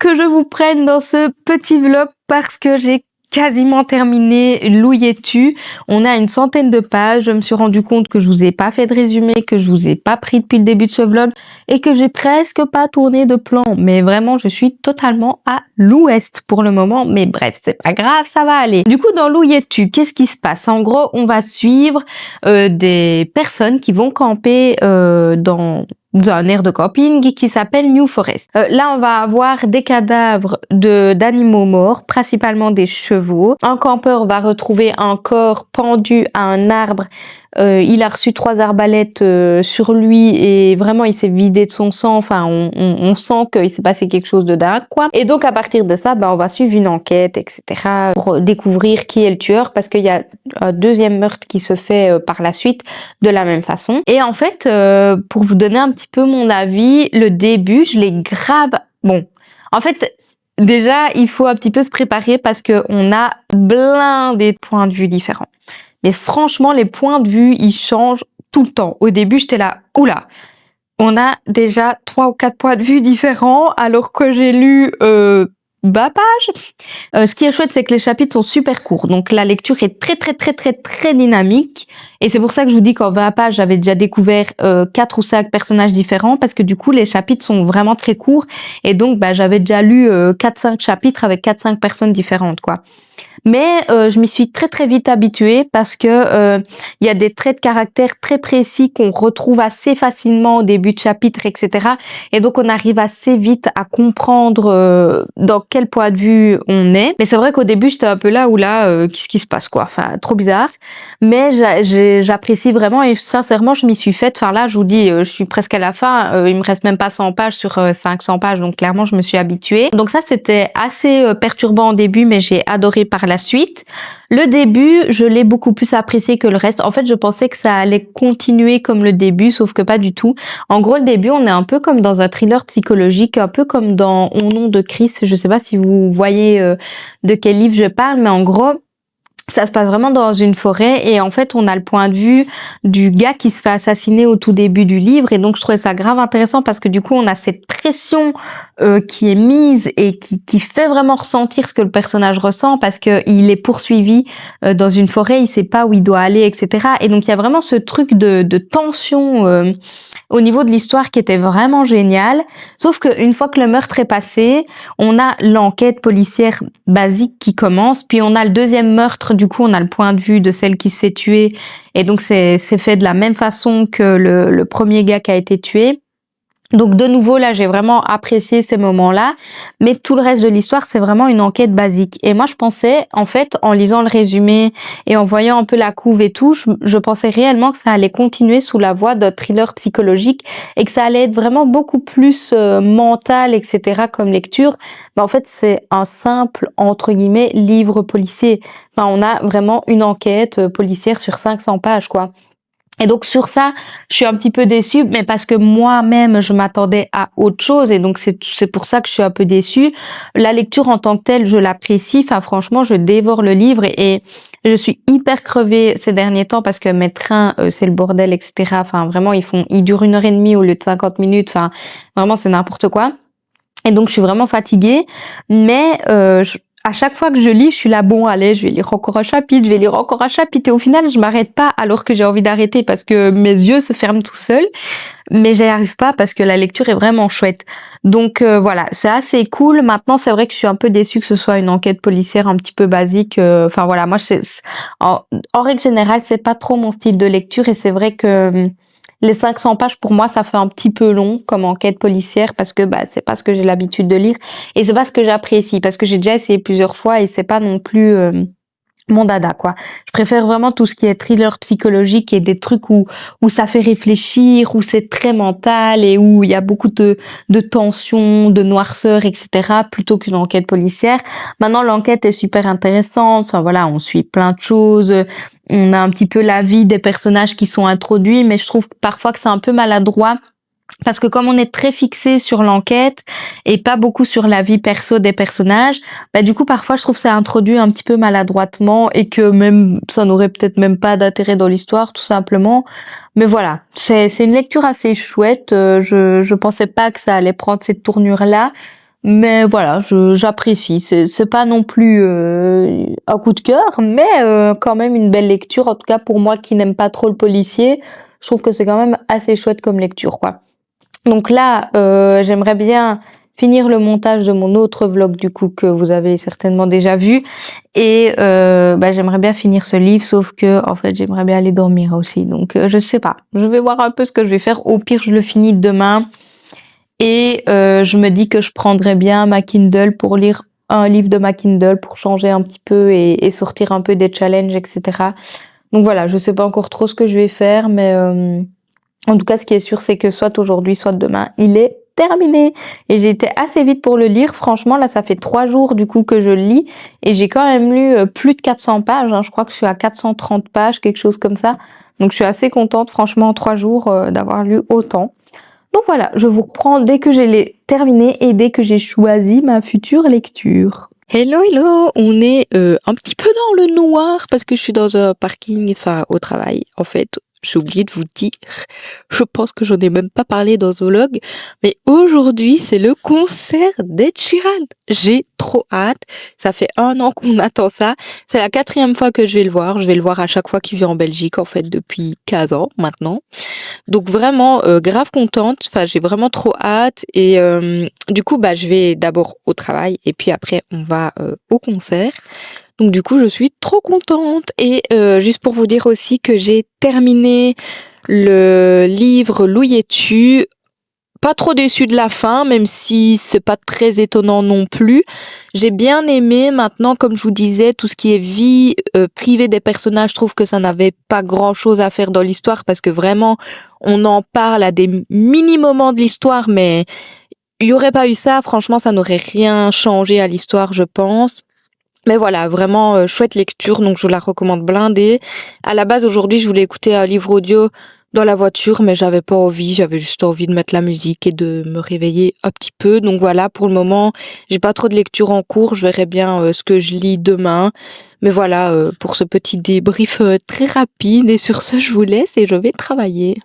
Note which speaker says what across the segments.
Speaker 1: que je vous prenne dans ce petit vlog parce que j'ai quasiment terminé Louis-et-tu. On a une centaine de pages. Je me suis rendu compte que je vous ai pas fait de résumé, que je vous ai pas pris depuis le début de ce vlog et que j'ai presque pas tourné de plan. Mais vraiment, je suis totalement à l'ouest pour le moment. Mais bref, c'est pas grave, ça va aller. Du coup, dans Louis-et-tu, qu'est-ce qui se passe? En gros, on va suivre des personnes qui vont camper dans un aire de camping qui s'appelle New Forest. Là, on va avoir des cadavres d'animaux morts, principalement des chevaux. Un campeur va retrouver un corps pendu à un arbre. Il a reçu 3 arbalètes sur lui et vraiment il s'est vidé de son sang. Enfin, on sent qu'il s'est passé quelque chose de dingue, quoi. Et donc à partir de ça, on va suivre une enquête, etc. pour découvrir qui est le tueur, parce qu'il y a un deuxième meurtre qui se fait par la suite de la même façon. Et en fait, pour vous donner un petit peu mon avis, le début, je l'ai grave... Bon, en fait... Déjà, il faut un petit peu se préparer parce que on a plein des points de vue différents. Mais franchement, les points de vue, ils changent tout le temps. Au début, j'étais là, oula, on a déjà 3 ou 4 points de vue différents alors que j'ai lu 20 pages. Ce qui est chouette, c'est que les chapitres sont super courts. Donc la lecture est très dynamique. Et c'est pour ça que je vous dis qu'en 20 pages, j'avais déjà découvert 4 ou 5 personnages différents parce que du coup, les chapitres sont vraiment très courts. Et donc, j'avais déjà lu 4-5 chapitres avec 4-5 personnes différentes, quoi. Mais je m'y suis très vite habituée parce que il y a des traits de caractère très précis qu'on retrouve assez facilement au début de chapitre, etc. Et donc on arrive assez vite à comprendre dans quel point de vue on est. Mais c'est vrai qu'au début j'étais un peu là qu'est-ce qui se passe, quoi. Enfin, trop bizarre. Mais j'apprécie vraiment et sincèrement je m'y suis faite. Enfin là, je vous dis, je suis presque à la fin. Il me reste même pas 100 pages sur 500 pages, donc clairement je me suis habituée. Donc ça c'était assez perturbant au début, mais j'ai adoré par la suite. Le début, je l'ai beaucoup plus apprécié que le reste. En fait, je pensais que ça allait continuer comme le début, sauf que pas du tout. En gros, le début, on est un peu comme dans un thriller psychologique, un peu comme dans Au nom de Christ. Je sais pas si vous voyez de quel livre je parle, mais en gros, ça se passe vraiment dans une forêt et en fait on a le point de vue du gars qui se fait assassiner au tout début du livre et donc je trouvais ça grave intéressant parce que du coup on a cette pression qui est mise et qui fait vraiment ressentir ce que le personnage ressent parce que il est poursuivi dans une forêt, il sait pas où il doit aller, etc. Et donc il y a vraiment ce truc de tension au niveau de l'histoire qui était vraiment génial. Sauf qu'une fois que le meurtre est passé, on a l'enquête policière basique qui commence, puis on a le deuxième meurtre, du coup on a le point de vue de celle qui se fait tuer, et donc c'est fait de la même façon que le premier gars qui a été tué. Donc de nouveau là j'ai vraiment apprécié ces moments-là, mais tout le reste de l'histoire c'est vraiment une enquête basique. Et moi je pensais en fait en lisant le résumé et en voyant un peu la couve et tout, je pensais réellement que ça allait continuer sous la voie d'un thriller psychologique et que ça allait être vraiment beaucoup plus mental, etc. comme lecture. Mais en fait c'est un simple entre guillemets livre policier. Enfin on a vraiment une enquête policière sur 500 pages, quoi. Et donc sur ça, je suis un petit peu déçue, mais parce que moi-même, je m'attendais à autre chose, et donc c'est pour ça que je suis un peu déçue. La lecture en tant que telle, je l'apprécie. Enfin, franchement, je dévore le livre et je suis hyper crevée ces derniers temps parce que mes trains, c'est le bordel, etc. Enfin, vraiment, ils durent 1h30 au lieu de 50 minutes. Enfin, vraiment, c'est n'importe quoi. Et donc, je suis vraiment fatiguée, mais à chaque fois que je lis, je suis là, bon, allez, je vais lire encore un chapitre, je vais lire encore un chapitre. Et au final, je m'arrête pas alors que j'ai envie d'arrêter parce que mes yeux se ferment tout seuls. Mais j'y arrive pas parce que la lecture est vraiment chouette. Donc voilà, c'est assez cool. Maintenant, c'est vrai que je suis un peu déçue que ce soit une enquête policière un petit peu basique. Enfin voilà, moi, en règle générale, c'est pas trop mon style de lecture. Et c'est vrai que les 500 pages, pour moi, ça fait un petit peu long comme enquête policière parce que c'est pas ce que j'ai l'habitude de lire et c'est pas ce que j'apprécie parce que j'ai déjà essayé plusieurs fois et c'est pas non plus mon dada, quoi. Je préfère vraiment tout ce qui est thriller psychologique et des trucs où ça fait réfléchir, où c'est très mental et où il y a beaucoup de tension, de noirceur, etc. plutôt qu'une enquête policière. Maintenant, l'enquête est super intéressante. Enfin voilà, on suit plein de choses. On a un petit peu la vie des personnages qui sont introduits, mais je trouve parfois que c'est un peu maladroit. Parce que comme on est très fixé sur l'enquête et pas beaucoup sur la vie perso des personnages, du coup parfois je trouve ça introduit un petit peu maladroitement et que même ça n'aurait peut-être même pas d'intérêt dans l'histoire tout simplement. Mais voilà, c'est une lecture assez chouette. Je pensais pas que ça allait prendre cette tournure-là. Mais voilà, j'apprécie. C'est pas non plus un coup de cœur, mais quand même une belle lecture. En tout cas, pour moi qui n'aime pas trop le policier, je trouve que c'est quand même assez chouette comme lecture, quoi. Donc là, j'aimerais bien finir le montage de mon autre vlog du coup que vous avez certainement déjà vu et j'aimerais bien finir ce livre, sauf que en fait j'aimerais bien aller dormir aussi. Donc je sais pas, je vais voir un peu ce que je vais faire. Au pire, je le finis demain et je me dis que je prendrais bien ma Kindle pour lire un livre de ma Kindle pour changer un petit peu et sortir un peu des challenges, etc. Donc voilà, je sais pas encore trop ce que je vais faire, mais en tout cas, ce qui est sûr, c'est que soit aujourd'hui, soit demain, il est terminé. Et j'ai été assez vite pour le lire. Franchement, là, ça fait 3 jours du coup que je le lis. Et j'ai quand même lu plus de 400 pages. Hein. Je crois que je suis à 430 pages, quelque chose comme ça. Donc, je suis assez contente, franchement, en 3 jours, d'avoir lu autant. Donc voilà, je vous reprends dès que j'ai terminé et dès que j'ai choisi ma future lecture. Hello, hello, on est un petit peu dans le noir parce que je suis dans un parking, enfin au travail en fait. J'ai oublié de vous dire, je pense que j'en ai même pas parlé dans ce vlog, mais aujourd'hui c'est le concert d'Ed Sheeran. J'ai trop hâte, ça fait 1 an qu'on attend ça, c'est la 4e fois que je vais le voir à chaque fois qu'il vient en Belgique en fait depuis 15 ans maintenant. Donc vraiment grave contente, enfin j'ai vraiment trop hâte et du coup je vais d'abord au travail et puis après on va au concert. Donc du coup je suis trop contente et juste pour vous dire aussi que j'ai terminé le livre Louis et tu. Pas trop déçue de la fin, même si c'est pas très étonnant non plus. J'ai bien aimé maintenant, comme je vous disais, tout ce qui est vie privée des personnages, je trouve que ça n'avait pas grand chose à faire dans l'histoire parce que vraiment, on en parle à des mini-moments de l'histoire, mais il y aurait pas eu ça, franchement, ça n'aurait rien changé à l'histoire, je pense. Mais voilà, vraiment chouette lecture, donc je vous la recommande blindée. À la base, aujourd'hui, je voulais écouter un livre audio dans la voiture, mais j'avais pas envie, j'avais juste envie de mettre la musique et de me réveiller un petit peu. Donc voilà, pour le moment, j'ai pas trop de lecture en cours, je verrai bien ce que je lis demain. Mais voilà, pour ce petit débrief très rapide, et sur ce, je vous laisse et je vais travailler.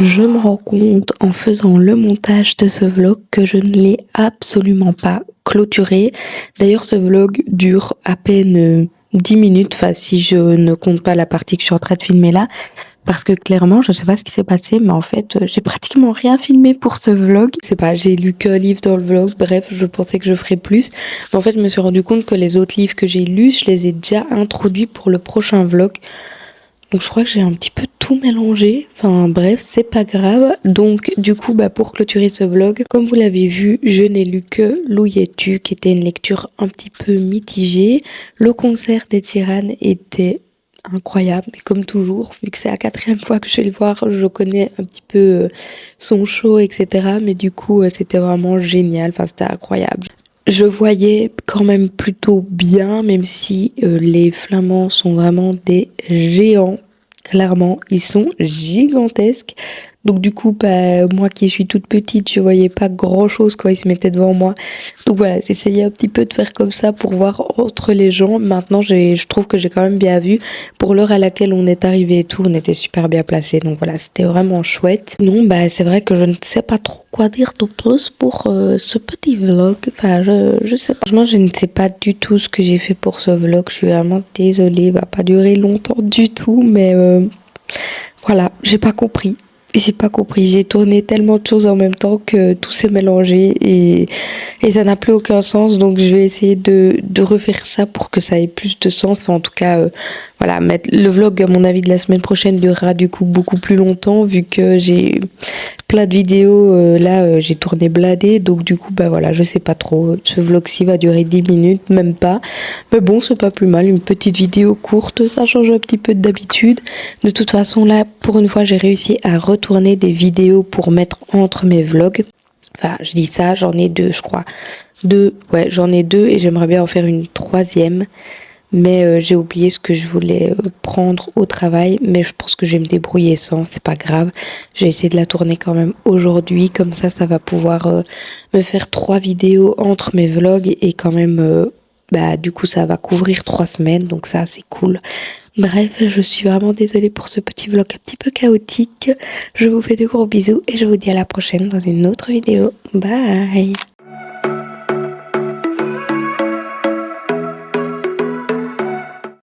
Speaker 1: Je me rends compte en faisant le montage de ce vlog que je ne l'ai absolument pas clôturé. D'ailleurs, ce vlog dure à peine 10 minutes, enfin si je ne compte pas la partie que je suis en train de filmer là. Parce que clairement, je sais pas ce qui s'est passé, mais en fait, j'ai pratiquement rien filmé pour ce vlog. C'est pas, j'ai lu qu'un livre dans le vlog, bref, je pensais que je ferais plus. Mais en fait, je me suis rendu compte que les autres livres que j'ai lus, je les ai déjà introduits pour le prochain vlog. Donc je crois que j'ai un petit peu tout mélangé. Enfin bref, c'est pas grave. Donc du coup, pour clôturer ce vlog, comme vous l'avez vu, je n'ai lu que Louis et tu, qui était une lecture un petit peu mitigée. Le concert d'Ed Sheeran était incroyable, mais comme toujours, vu que c'est la 4e fois que je vais le voir, je connais un petit peu son show, etc. Mais du coup, c'était vraiment génial, enfin c'était incroyable. Je voyais quand même plutôt bien, même si les Flamands sont vraiment des géants. Clairement, ils sont gigantesques. Donc du coup, moi qui suis toute petite, je voyais pas grand chose quand ils se mettaient devant moi. Donc voilà, j'essayais un petit peu de faire comme ça pour voir entre les gens. Maintenant, je trouve que j'ai quand même bien vu. Pour l'heure à laquelle on est arrivé et tout, on était super bien placés. Donc voilà, c'était vraiment chouette. Non, c'est vrai que je ne sais pas trop quoi dire de plus pour ce petit vlog. Enfin, je sais pas. Franchement, je ne sais pas du tout ce que j'ai fait pour ce vlog. Je suis vraiment désolée. Il va pas durer longtemps du tout, mais voilà, j'ai pas compris.
Speaker 2: j'ai pas compris. J'ai tourné tellement de choses en même temps que tout s'est mélangé et ça n'a plus aucun sens. Donc je vais essayer de refaire ça pour que ça ait plus de sens. Enfin, en tout cas, voilà, mettre le vlog, à mon avis, de la semaine prochaine durera du coup beaucoup plus longtemps vu que j'ai plein de vidéos. Là, j'ai tourné bladé. Donc du coup, bah voilà, je sais pas trop. Ce vlog-ci va durer 10 minutes, même pas. Mais bon, c'est pas plus mal. Une petite vidéo courte, ça change un petit peu d'habitude. De toute façon, là, pour une fois, j'ai réussi à retourner des vidéos pour mettre entre mes vlogs. Enfin, je dis ça, j'en ai deux, je crois. Ouais, j'en ai deux et j'aimerais bien en faire une troisième. Mais j'ai oublié ce que je voulais prendre au travail. Mais je pense que je vais me débrouiller sans, c'est pas grave. Je vais essayer de la tourner quand même aujourd'hui. Comme ça va pouvoir me faire 3 vidéos entre mes vlogs. Et quand même, bah du coup, ça va couvrir 3 semaines. Donc ça, c'est cool. Bref, je suis vraiment désolée pour ce petit vlog un petit peu chaotique. Je vous fais de gros bisous et je vous dis à la prochaine dans une autre vidéo. Bye!